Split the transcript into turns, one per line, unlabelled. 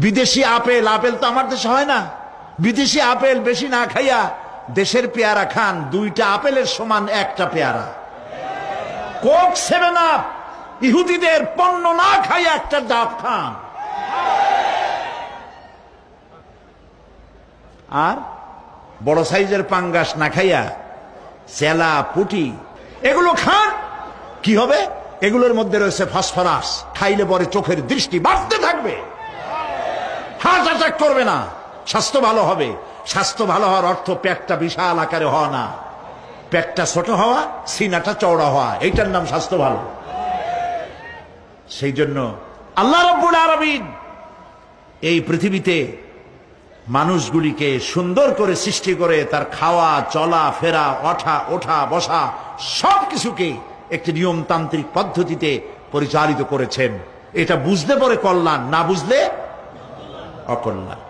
বিদেশি apple, apple তো আমার দেশে হয় না। বিদেশি আপেল বেশি না খাইয়া দেশের পেয়ারা খান, 2টা আপেলের সমান 1টা পেয়ারা। কোক 7 আপ ইহুদিদের পণ্য না খাইয়া 1টা ডাব খান। আর বড় সাইজের পাঙ্গাস না খাইয়া চেলা পুটি এগুলো খান, কি হবে? এগুলোর মধ্যে রয়েছে ফসফরাস, খাইলে পরে চোখের দৃষ্টি বাড়তে থাকবে, হার্ট অ্যাটাক করবে না, স্বাস্থ্য ভালো হবে। স্বাস্থ্য ভালো হওয়ার অর্থ পেটটা বিশাল আকারে হওয়া না, পেটটা ছোট হওয়া, সিনাটা চওড়া হওয়া, এইটার নাম স্বাস্থ্য ভালো। সেই জন্য আল্লাহ রাব্বুল আলামিন এই পৃথিবীতে মানুষগুলিকে সুন্দর করে সৃষ্টি করে তার খাওয়া, চলা ফেরা, ওঠা বসা সবকিছুকে একটি নিয়মতান্ত্রিক পদ্ধতিতে পরিচালিত করেছেন। এটা বুঝলে পরে কল্যাণ, না বুঝলে অকল্যাণ।